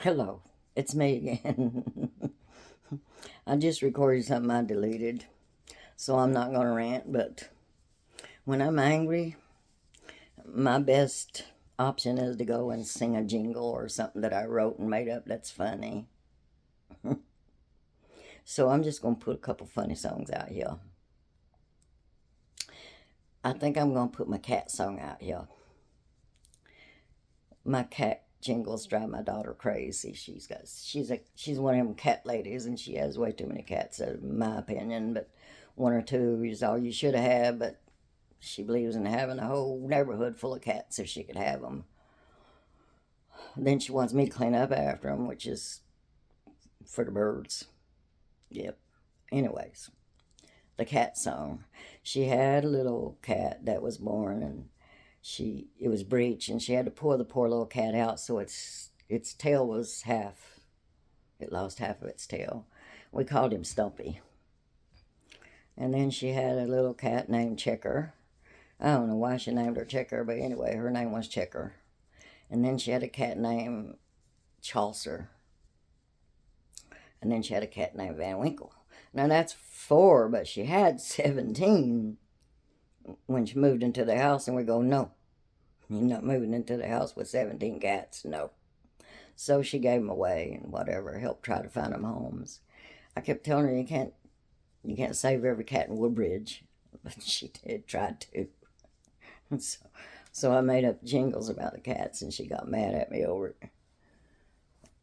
Hello, it's me again. I just recorded something I deleted, so I'm not going to rant, but when I'm angry, my best option is to go and sing a jingle or something that I wrote and made up that's funny. So I'm just going to put a couple funny songs out here. I think I'm going to put my cat song out here. My cat jingles drive my daughter crazy. She's one of them cat ladies, and she has way too many cats, in my opinion. But one or two is all you should have. But she believes in having a whole neighborhood full of cats if she could have them. Then she wants me to clean up after them, which is for the birds. Yep. Anyways, the cat song. She had a little cat that was born, and it was breech, and she had to pull the poor little cat out, so its tail was half. It lost half of its tail. We called him Stumpy. And then she had a little cat named Checker. I don't know why she named her Checker, but anyway, her name was Checker. And then she had a cat named Chaucer. And then she had a cat named Van Winkle. Now that's four, but she had 17 when she moved into the house, and we go, no, you're not moving into the house with 17 cats, no. So she gave them away and whatever, helped try to find them homes. I kept telling her you can't save every cat in Woodbridge, but she did try to. So I made up jingles about the cats, and she got mad at me over it.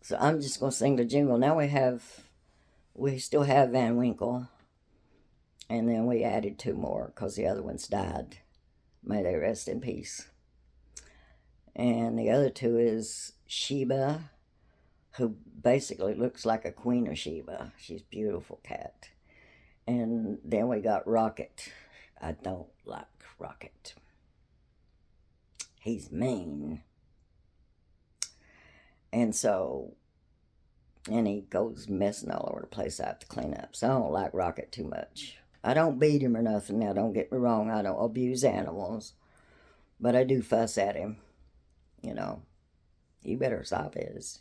So I'm just gonna sing the jingle. Now we still have Van Winkle, and then we added two more because the other ones died. May they rest in peace. And the other two is Sheba, who basically looks like a Queen of Sheba. She's a beautiful cat. And then we got Rocket. I don't like Rocket. He's mean. And he goes messing all over the place. I have to clean up. So I don't like Rocket too much. I don't beat him or nothing. Now, don't get me wrong. I don't abuse animals. But I do fuss at him. You know, you better stop his.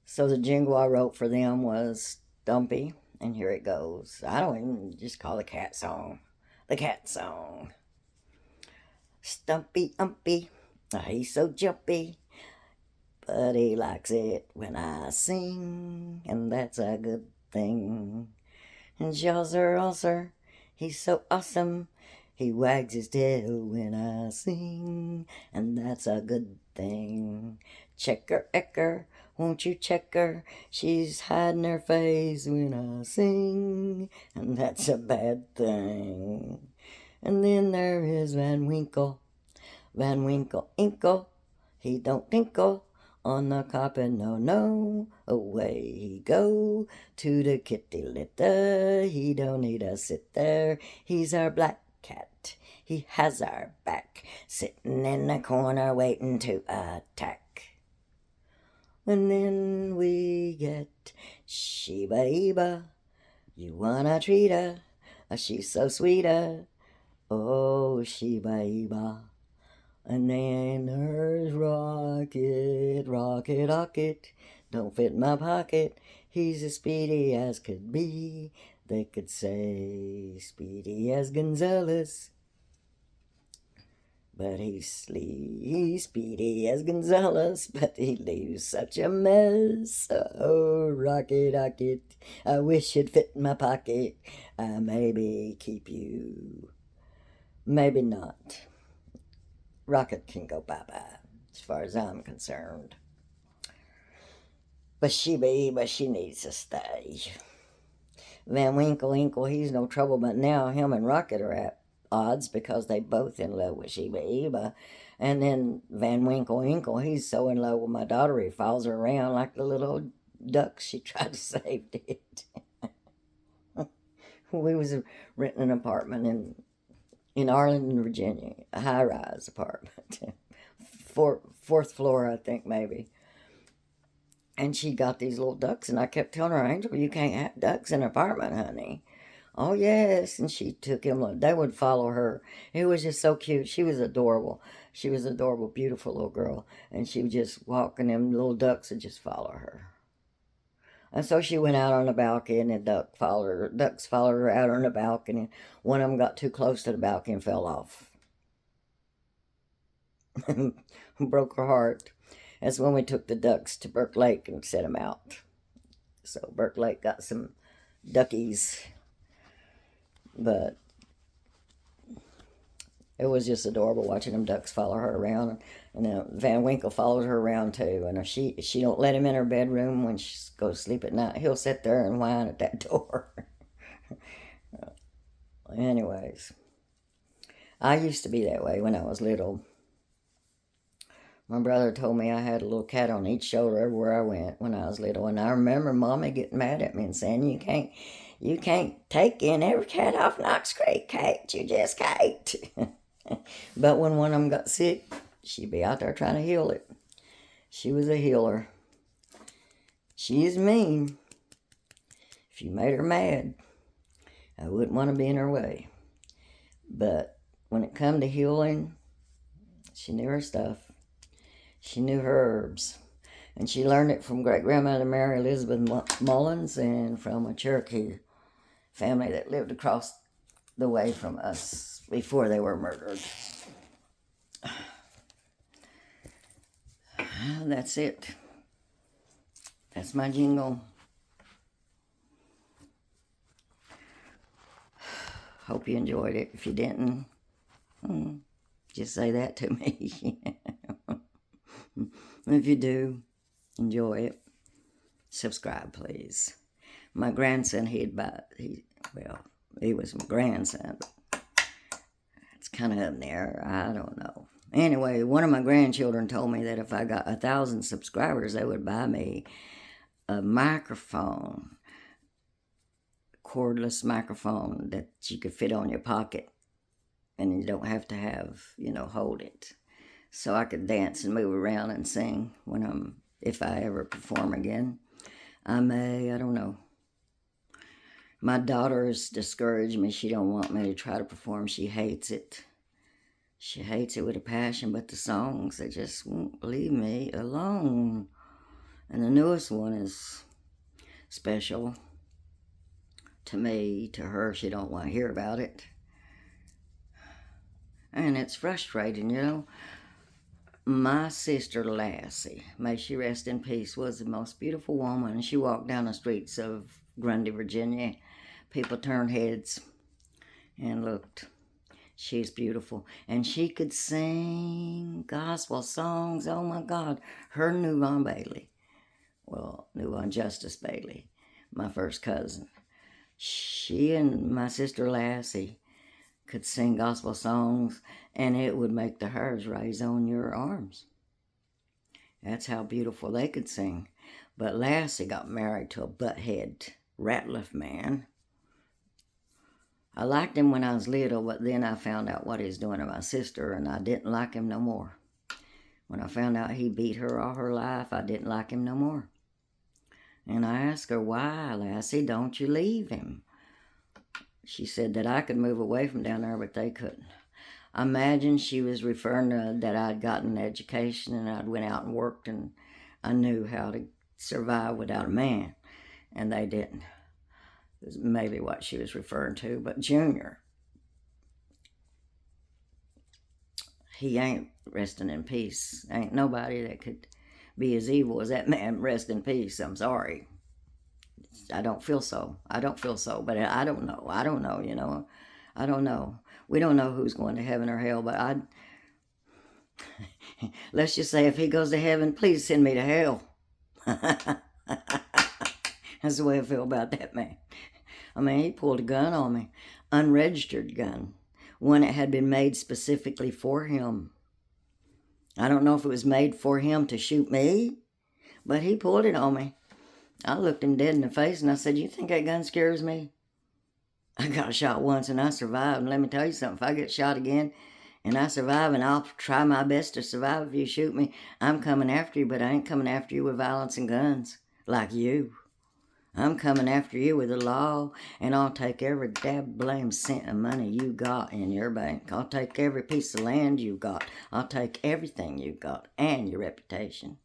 So the jingle I wrote for them was Dumpy. And here it goes. I don't even just call it cat song. The cat song. Stumpy Umpy, he's so jumpy, but he likes it when I sing, and that's a good thing. And Ulcer, he's so awesome, he wags his tail when I sing, and that's a good thing. Checker, Ecker, won't you check her? She's hiding her face when I sing, and that's a bad thing. And then there is Van Winkle, Van Winkle Inkle, he don't tinkle on the carpet, no, no. Away he go to the kitty litter, he don't need to sit there, he's our black cat, he has our back, sitting in the corner waiting to attack. And then we get Sheba Eba, you wanna treat her, she's so sweet. Oh, Sheba Eba. And then there's Rocket, Rocket, Rocket, don't fit in my pocket, he's as speedy as could be. They could say speedy as Gonzales, but he's speedy as Gonzales, but he leaves such a mess. Oh, Rocket, Rocket, I wish it fit in my pocket. I maybe keep you, maybe not. Rocket can go bye-bye, as far as I'm concerned. But she needs to stay. Van Winkle, Inkle, he's no trouble, but now him and Rocket are at odds because they both in love with Sheba Eba. And then Van Winkle, Inkle, he's so in love with my daughter, he follows her around like the little duck she tried to save did. We was renting an apartment in Arlington, Virginia, a high-rise apartment, fourth floor, I think, maybe. And she got these little ducks, and I kept telling her, Angel, you can't have ducks in an apartment, honey. Oh, yes. And she took him, they would follow her. It was just so cute. She was adorable. She was adorable, beautiful little girl. And she would just walk, and them little ducks would just follow her. And so she went out on the balcony, and the ducks followed her out on the balcony. One of them got too close to the balcony and fell off. Broke her heart. That's when we took the ducks to Burke Lake and set them out. So Burke Lake got some duckies. But it was just adorable watching them ducks follow her around. And then Van Winkle follows her around too. And if she don't let him in her bedroom when she goes to sleep at night, he'll sit there and whine at that door. Anyways, I used to be that way when I was little. My brother told me I had a little cat on each shoulder everywhere I went when I was little. And I remember Mommy getting mad at me and saying, you can't take in every cat off Knox Creek, Kate. You just can't. But when one of them got sick, she'd be out there trying to heal it. She was a healer. She is mean. If you made her mad, I wouldn't want to be in her way. But when it come to healing, she knew her stuff. She knew her herbs. And she learned it from great-grandmother Mary Elizabeth Mullins and from a Cherokee family that lived across the way from us before they were murdered. That's it. That's my jingle. Hope you enjoyed it. If you didn't, just say that to me. If you do, enjoy it. Subscribe, please. My grandson, he was my grandson, but it's kind of up in there. I don't know. Anyway, one of my grandchildren told me that if I got 1,000 subscribers, they would buy me a microphone, cordless microphone that you could fit on your pocket, and you don't have to hold it. So I could dance and move around and sing if I ever perform again. I don't know. My daughter has discouraged me. She don't want me to try to perform. She hates it. She hates it with a passion, but the songs, they just won't leave me alone. And the newest one is special to me. To her, she don't want to hear about it. And it's frustrating, My sister Lassie, may she rest in peace, was the most beautiful woman. She walked down the streets of Grundy, Virginia. People turned heads and looked. She's beautiful. And she could sing gospel songs. Oh, my God. Her New Von Bailey. Well, New Von Justice Bailey, my first cousin. She and my sister Lassie could sing gospel songs, and it would make the hairs raise on your arms. That's how beautiful they could sing. But Lassie got married to a butthead Ratliff man. I liked him when I was little, but then I found out what he was doing to my sister, and I didn't like him no more. When I found out he beat her all her life, I didn't like him no more. And I asked her, why, Lassie, don't you leave him? She said that I could move away from down there, but they couldn't. I imagine she was referring to that I'd gotten an education and I'd went out and worked and I knew how to survive without a man, and they didn't. Is maybe what she was referring to. But Junior, he ain't resting in peace. Ain't nobody that could be as evil as that man. Rest in peace. I'm sorry. I don't feel so. But I don't know. I don't know. We don't know who's going to heaven or hell, but let's just say if he goes to heaven, please send me to hell. That's the way I feel about that man. I mean, he pulled a gun on me, unregistered gun, one that had been made specifically for him. I don't know if it was made for him to shoot me, but he pulled it on me. I looked him dead in the face and I said, you think that gun scares me? I got shot once and I survived. And let me tell you something, if I get shot again and I survive, and I'll try my best to survive if you shoot me, I'm coming after you, but I ain't coming after you with violence and guns like you. I'm coming after you with the law, and I'll take every dab blame cent of money you got in your bank. I'll take every piece of land you got. I'll take everything you got and your reputation.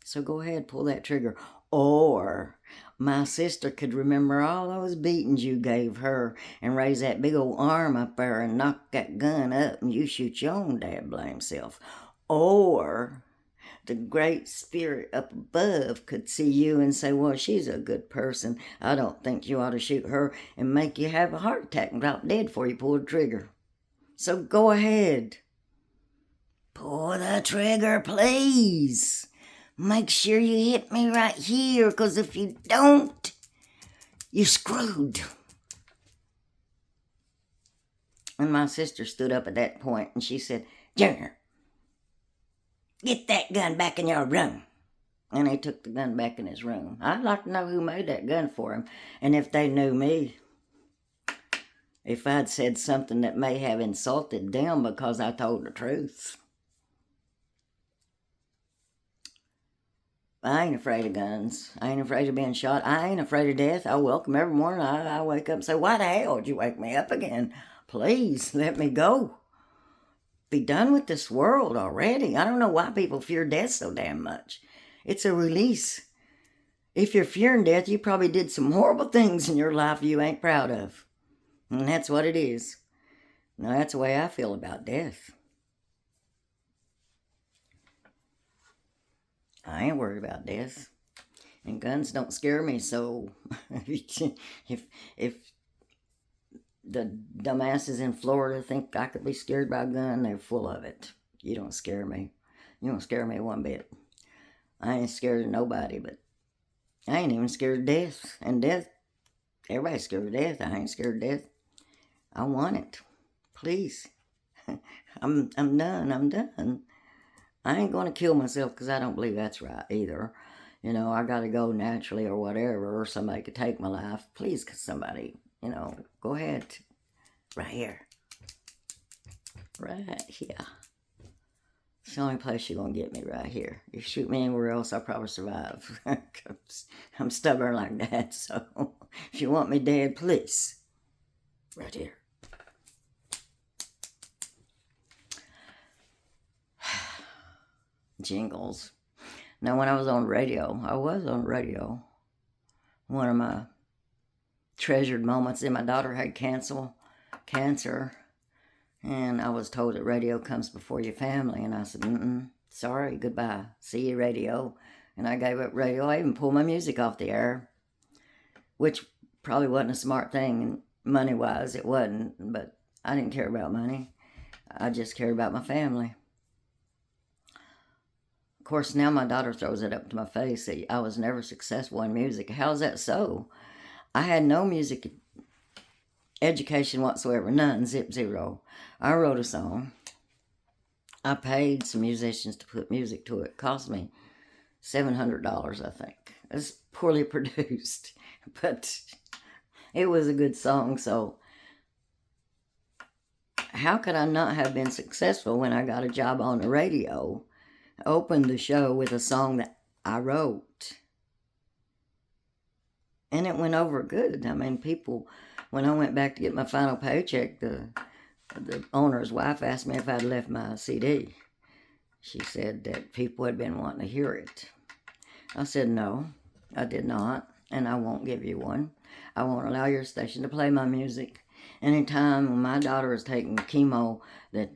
So go ahead, pull that trigger. Or my sister could remember all those beatings you gave her and raise that big old arm up there and knock that gun up and you shoot your own dad blame self. Or the great spirit up above could see you and say, well, she's a good person. I don't think you ought to shoot her, and make you have a heart attack and drop dead before you pull the trigger. So go ahead. Pull the trigger, please. Make sure you hit me right here, because if you don't, you're screwed. And my sister stood up at that point and she said, Junior, get that gun back in your room. And he took the gun back in his room. I'd like to know who made that gun for him, and if they knew me. If I'd said something that may have insulted them because I told the truth. I ain't afraid of guns. I ain't afraid of being shot. I ain't afraid of death. I welcome every morning. I wake up and say, why the hell did you wake me up again? Please, let me go. Be done with this world already. I don't know why people fear death so damn much. It's a release. If you're fearing death, you probably did some horrible things in your life you ain't proud of. And that's what it is. Now, that's the way I feel about death. I ain't worried about death. And guns don't scare me, so if the dumbasses in Florida think I could be scared by a gun, they're full of it. You don't scare me. You don't scare me one bit. I ain't scared of nobody, but I ain't even scared of death. And death, everybody's scared of death. I ain't scared of death. I want it. Please. I'm done. I'm done. I ain't going to kill myself because I don't believe that's right either. You know, I got to go naturally or whatever, or somebody could take my life. Please, somebody, go ahead. Right here. Right here. It's the only place you're going to get me, right here. You shoot me anywhere else, I'll probably survive. I'm stubborn like that, so if you want me dead, please. Right here. Jingles. Now, when I was on radio, one of my treasured moments, and my daughter had cancer, and I was told that radio comes before your family, and I said, sorry, goodbye, see you, radio. And I gave up radio. I even pulled my music off the air, which probably wasn't a smart thing, and money-wise it wasn't, but I didn't care about money. I just cared about my family. Of course, now my daughter throws it up to my face that I was never successful in music. How's that so? I had no music education whatsoever, none, zero. I wrote a song. I paid some musicians to put music to it. It cost me $700, I think. It's poorly produced, but it was a good song, so how could I not have been successful when I got a job on the radio? Opened the show with a song that I wrote. And it went over good. I mean, people, when I went back to get my final paycheck, the owner's wife asked me if I'd left my CD. She said that people had been wanting to hear it. I said, no, I did not, and I won't give you one. I won't allow your station to play my music. Anytime when my daughter is taking chemo, that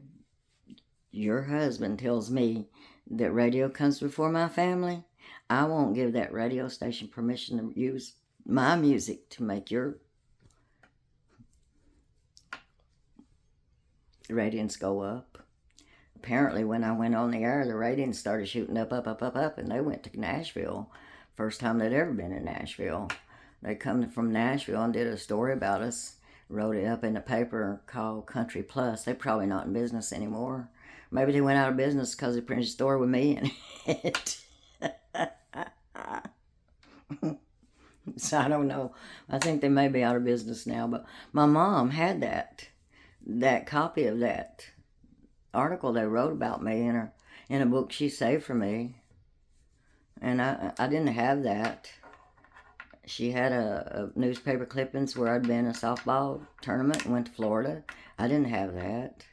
your husband tells me that radio comes before my family, I won't give that radio station permission to use my music to make your ratings go up. Apparently, when I went on the air, the ratings started shooting up, and they went to Nashville. First time they'd ever been in Nashville. They come from Nashville and did a story about us, wrote it up in the paper called Country Plus. They're probably not in business anymore. Maybe they went out of business because they printed a story with me in it. So I don't know. I think they may be out of business now. But my mom had that copy of that article they wrote about me in a book she saved for me. And I didn't have that. She had a newspaper clippings where I'd been in a softball tournament and went to Florida. I didn't have that.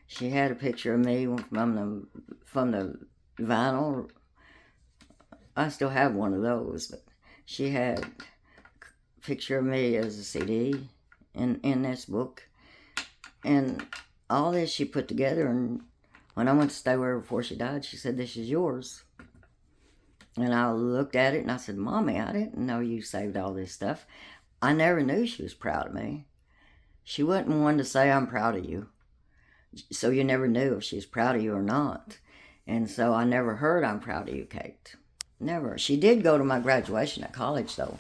She had a picture of me from the vinyl. I still have one of those, but she had a picture of me as a CD in this book. And all this she put together, and when I went to stay with her before she died, she said, "This is yours." And I looked at it and I said, "Mommy, I didn't know you saved all this stuff." I never knew she was proud of me. She wasn't one to say, "I'm proud of you." So you never knew if she was proud of you or not. And so I never heard, "I'm proud of you, Kate." Never. She did go to my graduation at college, though.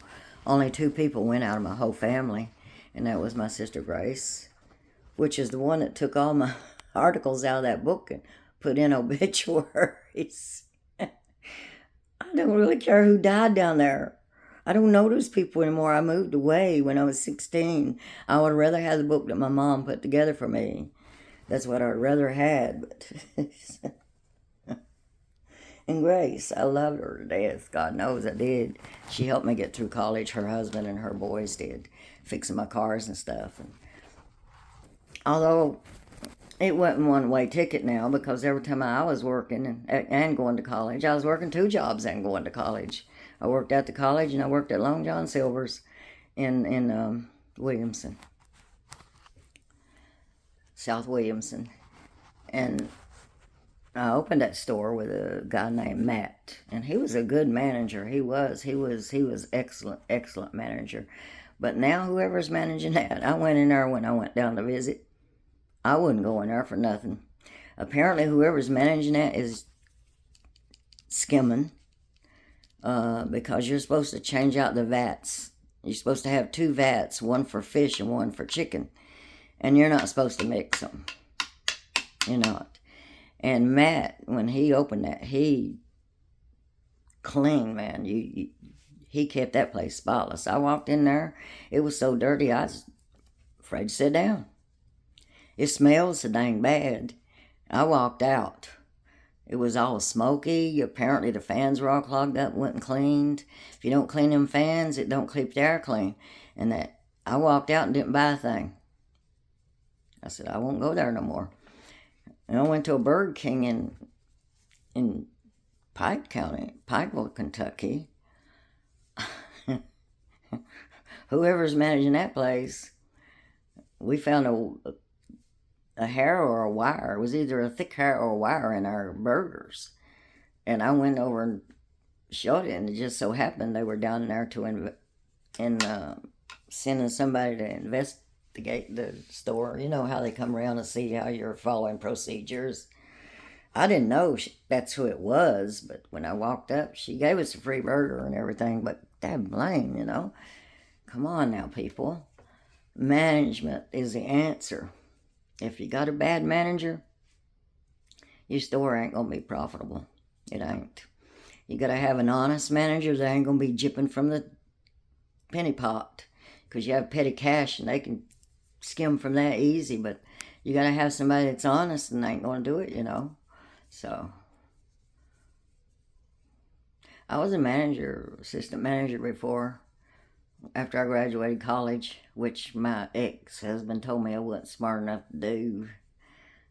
Only 2 people went out of my whole family, and that was my sister Grace, which is the one that took all my articles out of that book and put in obituaries. I don't really care who died down there. I don't know those people anymore. I moved away when I was 16. I would rather have the book that my mom put together for me. That's what I'd rather had. But and Grace, I loved her to death. God knows I did. She helped me get through college. Her husband and her boys did, fixing my cars and stuff. And although it wasn't one-way ticket now, because every time I was working and going to college, I was working 2 jobs and going to college. I worked at the college and I worked at Long John Silver's in Williamson, South Williamson. And I opened that store with a guy named Matt, and he was a good manager. He was excellent manager. But now whoever's managing that, I went in there when I went down to visit. I wouldn't go in there for nothing. Apparently whoever's managing that is skimming, because you're supposed to change out the vats. You're supposed to have 2 vats, one for fish and one for chicken, and you're not supposed to mix them. You're not. And Matt, when he opened that, he clean, man. He kept that place spotless. I walked in there, it was so dirty I was afraid to sit down. It smelled so dang bad. I walked out. It was all smoky. Apparently the fans were all clogged up, wasn't cleaned. If you don't clean them fans, it don't keep the air clean. And that I walked out and didn't buy a thing. I said, I won't go there no more. And I went to a Burger King in Pike County, Pikeville, Kentucky. Whoever's managing that place, we found a hair or a wire. It was either a thick hair or a wire in our burgers. And I went over and showed it, and it just so happened they were down there sending somebody to investigate the store. You know how they come around to see how you're following procedures. I didn't know that's who it was, but when I walked up, she gave us a free burger and everything, but damn blame, you know. Come on now, people. Management is the answer. If you got a bad manager, your store ain't going to be profitable. It ain't. You got to have an honest manager that ain't going to be jipping from the penny pot, because you have petty cash and they can skim from that easy, but you got to have somebody that's honest and ain't going to do it, you know. So I was a manager, assistant manager before, after I graduated college, which my ex-husband told me I wasn't smart enough to do.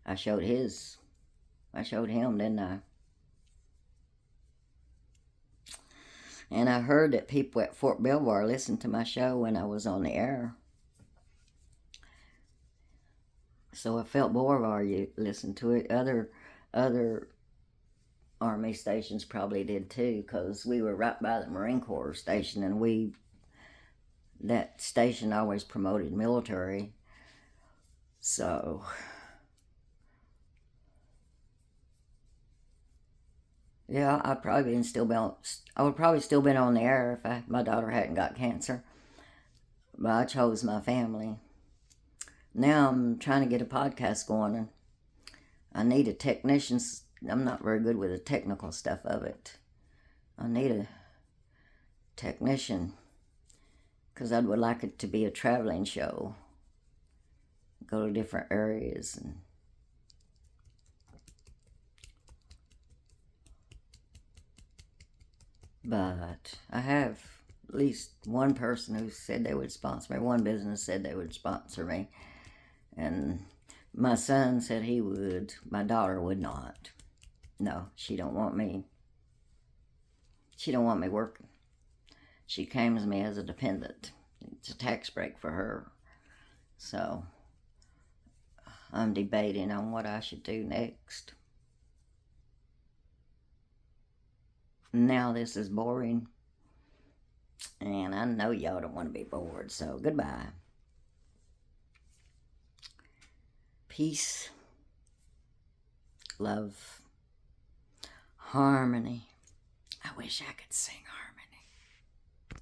I showed him, didn't I? And I heard that people at Fort Belvoir listened to my show when I was on the air. So I felt Belvoir, you listened to it. Other Army stations probably did too, because we were right by the Marine Corps station, and that station always promoted military. So yeah, I would probably still been on the air if my daughter hadn't got cancer. But I chose my family. Now I'm trying to get a podcast going, and I need a technician. I'm not very good with the technical stuff of it. I need a technician, because I would like it to be a traveling show. Go to different areas. But I have at least one person who said they would sponsor me. One business said they would sponsor me. And my son said he would. My daughter would not. No, she don't want me. She don't want me working. She claims me as a dependent. It's a tax break for her. So I'm debating on what I should do next. Now this is boring. And I know y'all don't want to be bored, so goodbye. Peace, love, harmony. I wish I could sing harmony.